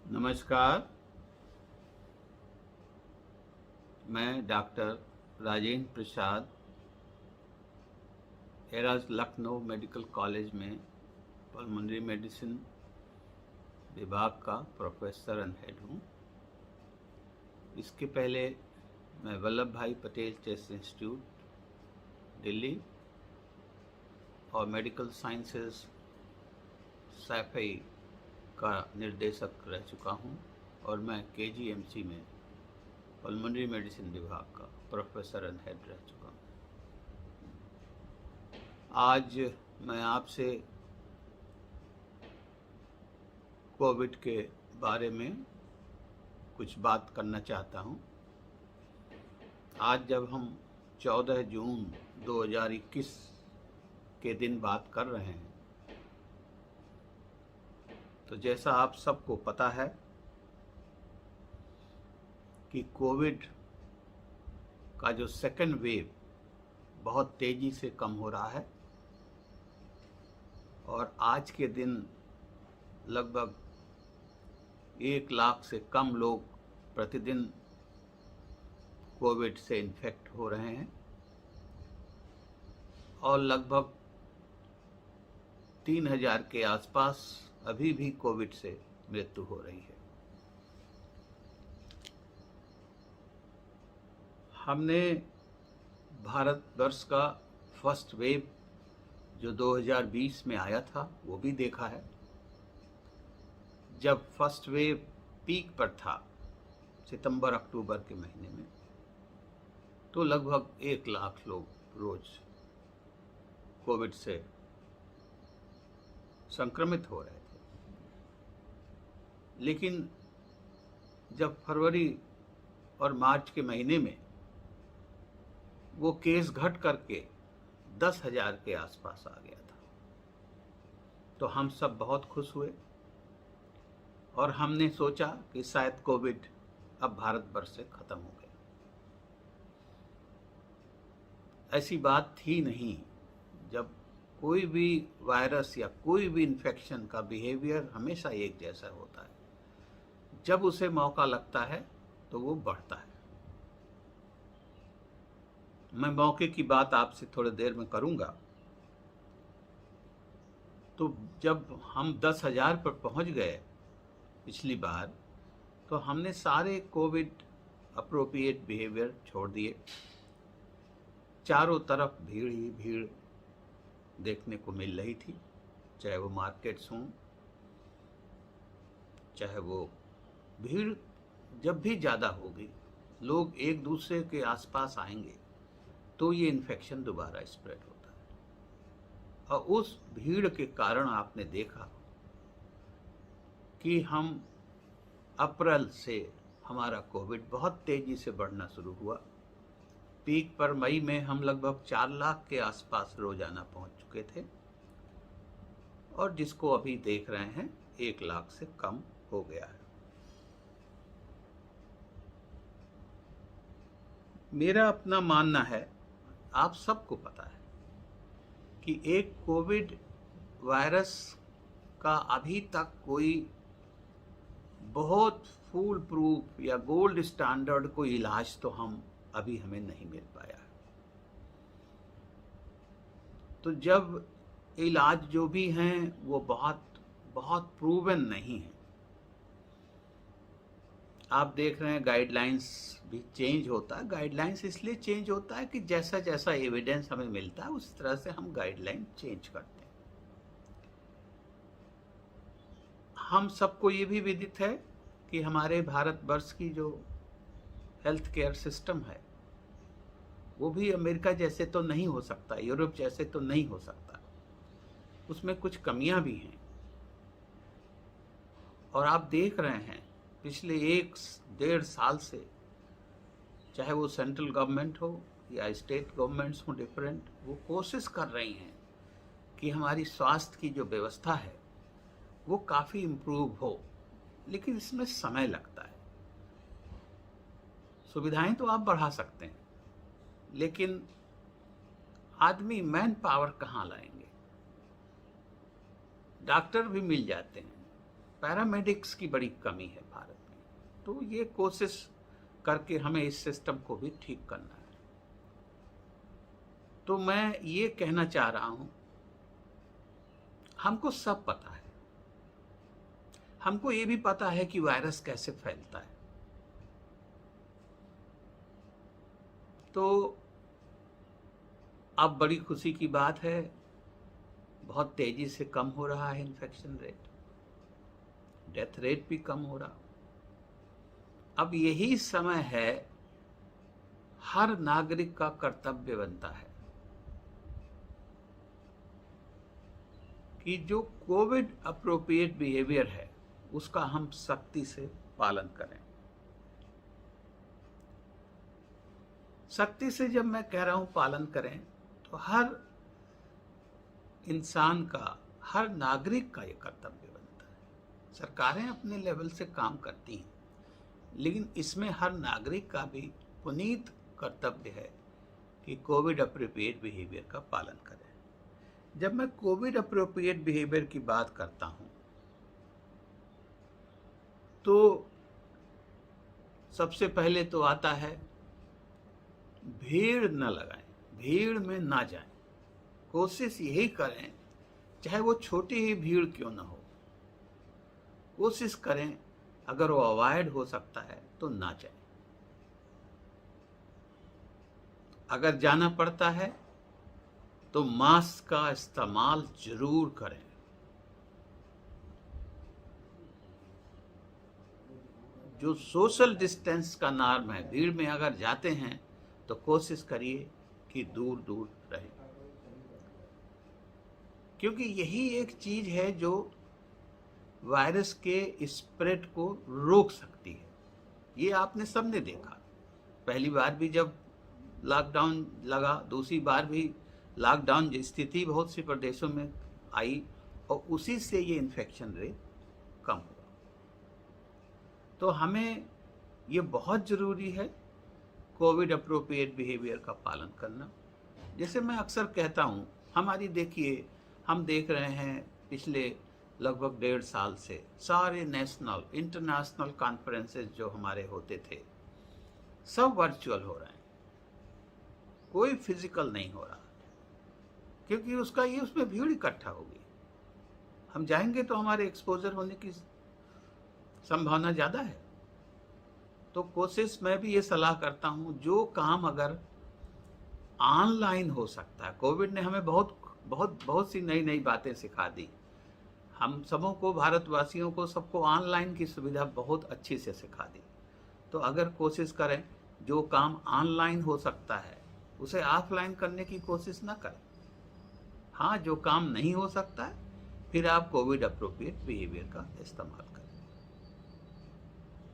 नमस्कार। मैं doctor Rajendra Prasad eras Lucknow medical college में पल्मोनरी मेडिसिन विभाग का प्रोफेसर एंड हेड हूँ। इसके पहले मैं वल्लभ भाई पटेल चेस्ट इंस्टीट्यूट दिल्ली और मेडिकल साइंसेज सैफई का निर्देशक रह चुका हूँ और मैं केजीएमसी में पल्मोनरी मेडिसिन विभाग का प्रोफेसर एंड हेड रह चुका हूँ। आज मैं आपसे कोविड के बारे में कुछ बात करना चाहता हूँ। आज जब हम 14 जून 2021 के दिन बात कर रहे हैं, तो जैसा आप सबको पता है कि कोविड का जो सेकेंड वेव बहुत तेज़ी से कम हो रहा है और आज के दिन लगभग 1 लाख से कम लोग प्रतिदिन कोविड से इन्फेक्ट हो रहे हैं और लगभग 3000 के आसपास अभी भी कोविड से मृत्यु हो रही है। हमने भारतवर्ष का फर्स्ट वेव जो 2020 में आया था वो भी देखा है। जब फर्स्ट वेव पीक पर था सितंबर अक्टूबर के महीने में, तो लगभग 1 लाख लोग रोज कोविड से संक्रमित हो रहे थे। लेकिन जब फरवरी और मार्च के महीने में वो केस घट करके 10,000 के आसपास आ गया था, तो हम सब बहुत खुश हुए और हमने सोचा कि शायद कोविड अब भारतवर्ष से खत्म हो गया। ऐसी बात थी नहीं। जब कोई भी वायरस या कोई भी इन्फेक्शन का बिहेवियर हमेशा एक जैसा होता है। जब उसे मौका लगता है तो वो बढ़ता है। मैं मौके की बात आपसे थोड़ी देर में करूंगा। तो जब हम 10,000 पर पहुंच गए पिछली बार, तो हमने सारे कोविड अप्रोप्रिएट बिहेवियर छोड़ दिए। चारों तरफ भीड़ ही भीड़ देखने को मिल रही थी, चाहे वो मार्केट्स हों, चाहे वो भीड़ जब भी ज़्यादा होगी, लोग एक दूसरे के आसपास आएंगे तो ये इन्फेक्शन दोबारा स्प्रेड होता है। और उस भीड़ के कारण आपने देखा कि हम अप्रैल से हमारा कोविड बहुत तेज़ी से बढ़ना शुरू हुआ। पीक पर मई में हम लगभग 4 लाख के आसपास रोजाना पहुंच चुके थे और जिसको अभी देख रहे हैं 1 लाख से कम हो गया है। मेरा अपना मानना है, आप सबको पता है कि एक कोविड वायरस का अभी तक कोई बहुत फुल प्रूफ या गोल्ड स्टैंडर्ड कोई इलाज तो हमें नहीं मिल पाया। तो जब इलाज जो भी हैं वो बहुत प्रूवन नहीं है। आप देख रहे हैं गाइडलाइंस भी चेंज होता है। गाइडलाइंस इसलिए चेंज होता है कि जैसा जैसा एविडेंस हमें मिलता है उस तरह से हम गाइडलाइन चेंज करते हैं। हम सबको ये भी विदित है कि हमारे भारतवर्ष की जो हेल्थ केयर सिस्टम है वो भी अमेरिका जैसे तो नहीं हो सकता, यूरोप जैसे तो नहीं हो सकता। उसमें कुछ कमियां भी हैं और आप देख रहे हैं पिछले 1-1.5 साल से, चाहे वो सेंट्रल गवर्नमेंट हो या स्टेट गवर्नमेंट्स हो डिफरेंट, वो कोशिश कर रही हैं कि हमारी स्वास्थ्य की जो व्यवस्था है वो काफ़ी इम्प्रूव हो। लेकिन इसमें समय लगता है। सुविधाएं तो आप बढ़ा सकते हैं, लेकिन आदमी मैन पावर कहाँ लाएंगे? डॉक्टर भी मिल जाते हैं, पैरामेडिक्स की बड़ी कमी है भारत में। तो ये कोशिश करके हमें इस सिस्टम को भी ठीक करना है। तो मैं ये कहना चाह रहा हूं, हमको सब पता है, हमको ये भी पता है कि वायरस कैसे फैलता है। तो अब बड़ी खुशी की बात है, बहुत तेजी से कम हो रहा है इन्फेक्शन रेट, डेथ रेट भी कम हो रहा। अब यही समय है, हर नागरिक का कर्तव्य बनता है कि जो कोविड अप्रोप्रिएट बिहेवियर है उसका हम सख्ती से पालन करें। सख्ती से जब मैं कह रहा हूं पालन करें, तो हर इंसान का, हर नागरिक का ये कर्तव्य बनता है। सरकारें अपने लेवल से काम करती हैं, लेकिन इसमें हर नागरिक का भी पुनीत कर्तव्य है कि कोविड अप्रोप्रिएट बिहेवियर का पालन करें। जब मैं कोविड अप्रोप्रिएट बिहेवियर की बात करता हूं, तो सबसे पहले तो आता है भीड़ न लगाएं, भीड़ में ना जाएं। कोशिश यही करें, चाहे वो छोटी ही भीड़ क्यों ना हो, कोशिश करें अगर वो अवॉइड हो सकता है तो ना जाएं। अगर जाना पड़ता है तो मास्क का इस्तेमाल जरूर करें। जो सोशल डिस्टेंस का नॉर्म है, भीड़ में अगर जाते हैं तो कोशिश करिए कि दूर दूर रहें, क्योंकि यही एक चीज है जो वायरस के स्प्रेड को रोक सकती है। ये आपने सबने देखा, पहली बार भी जब लॉकडाउन लगा, दूसरी बार भी लॉकडाउन की स्थिति बहुत से प्रदेशों में आई और उसी से ये इन्फेक्शन रेट कम हुआ। तो हमें ये बहुत ज़रूरी है कोविड अप्रोप्रिएट बिहेवियर का पालन करना। जैसे मैं अक्सर कहता हूँ, हमारी देखिए, हम देख रहे हैं पिछले लगभग 1.5 साल से सारे नेशनल इंटरनेशनल कॉन्फ्रेंसेस जो हमारे होते थे सब वर्चुअल हो रहे हैं, कोई फिजिकल नहीं हो रहा, क्योंकि उसमें भीड़ इकट्ठा होगी। हम जाएंगे तो हमारे एक्सपोजर होने की संभावना ज़्यादा है। तो कोशिश, मैं भी ये सलाह करता हूँ, जो काम अगर ऑनलाइन हो सकता है, कोविड ने हमें बहुत सी नई नई बातें सिखा दी। हम सबों को, भारतवासियों को, सबको ऑनलाइन की सुविधा बहुत अच्छी से सिखा दी। तो अगर कोशिश करें, जो काम ऑनलाइन हो सकता है उसे ऑफलाइन करने की कोशिश ना करें। हाँ, जो काम नहीं हो सकता है फिर आप कोविड अप्रोप्रिएट बिहेवियर का इस्तेमाल करें।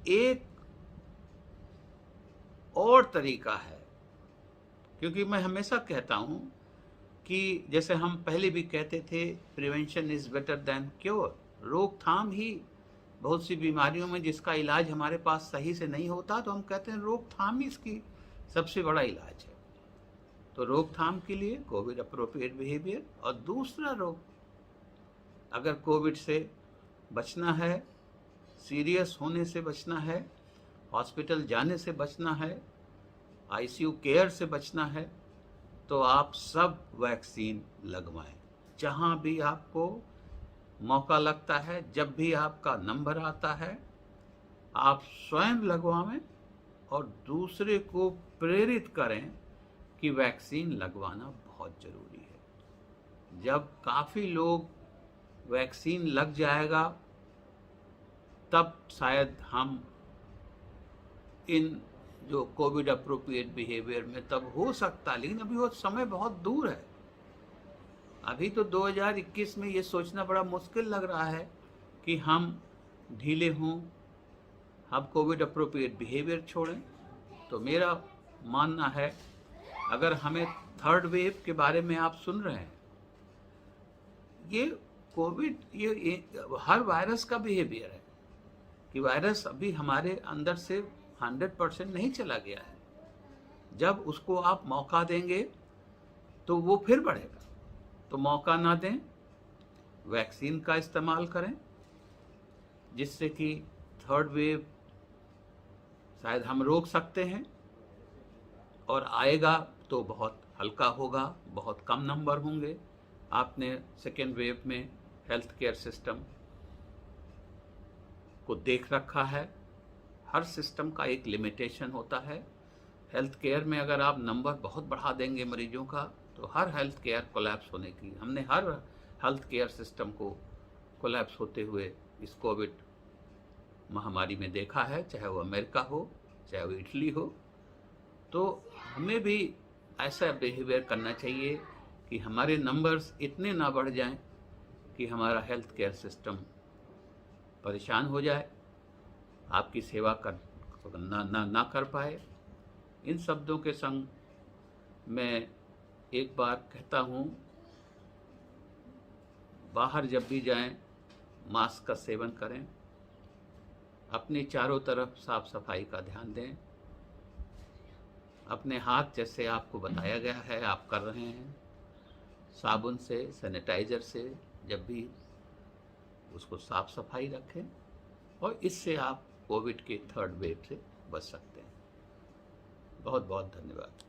एक और तरीका है, क्योंकि मैं हमेशा कहता हूं कि जैसे हम पहले भी कहते थे, prevention is better than cure. रोकथाम ही बहुत सी बीमारियों में जिसका इलाज हमारे पास सही से नहीं होता, तो हम कहते हैं रोकथाम ही इसकी सबसे बड़ा इलाज है। तो रोकथाम के लिए कोविड अप्रोप्रिएट बिहेवियर, और दूसरा अगर कोविड से बचना है, सीरियस होने से बचना है, हॉस्पिटल जाने से बचना है, आईसीयू केयर से बचना है, तो आप सब वैक्सीन लगवाएं। जहां भी आपको मौका लगता है, जब भी आपका नंबर आता है, आप स्वयं लगवाएं और दूसरे को प्रेरित करें कि वैक्सीन लगवाना बहुत जरूरी है। जब काफ़ी लोग वैक्सीन लग जाएगा, तब शायद हम इन जो कोविड अप्रोप्रिएट बिहेवियर में तब हो सकता, लेकिन अभी वो समय बहुत दूर है। अभी तो 2021 में ये सोचना बड़ा मुश्किल लग रहा है कि हम ढीले हों, हम कोविड अप्रोप्रिएट बिहेवियर छोड़ें। तो मेरा मानना है, अगर हमें थर्ड वेव के बारे में आप सुन रहे हैं, ये कोविड, ये हर वायरस का बिहेवियर है कि वायरस अभी हमारे अंदर से 100% नहीं चला गया है। जब उसको आप मौका देंगे तो वो फिर बढ़ेगा। तो मौका ना दें, वैक्सीन का इस्तेमाल करें, जिससे कि थर्ड वेव शायद हम रोक सकते हैं, और आएगा तो बहुत हल्का होगा, बहुत कम नंबर होंगे। आपने सेकेंड वेव में हेल्थ केयर सिस्टम को देख रखा है, हर सिस्टम का एक लिमिटेशन होता है। हेल्थ केयर में अगर आप नंबर बहुत बढ़ा देंगे मरीजों का, तो हर हेल्थ केयर कोलैप्स होने की, हमने हर हेल्थ केयर सिस्टम को कोलैप्स होते हुए इस कोविड महामारी में देखा है, चाहे वो अमेरिका हो, चाहे वो इटली हो। तो हमें भी ऐसा बिहेवियर करना चाहिए कि हमारे नंबर्स इतने ना बढ़ जाएं कि हमारा हेल्थ केयर सिस्टम परेशान हो जाए, आपकी सेवा ना कर पाए। इन शब्दों के संग मैं एक बार कहता हूँ, बाहर जब भी जाएं मास्क का सेवन करें, अपने चारों तरफ साफ सफाई का ध्यान दें, अपने हाथ जैसे आपको बताया गया है आप कर रहे हैं, साबुन से, सैनिटाइज़र से जब भी उसको साफ सफाई रखें, और इससे आप कोविड के थर्ड वेव से बच सकते हैं। बहुत बहुत धन्यवाद।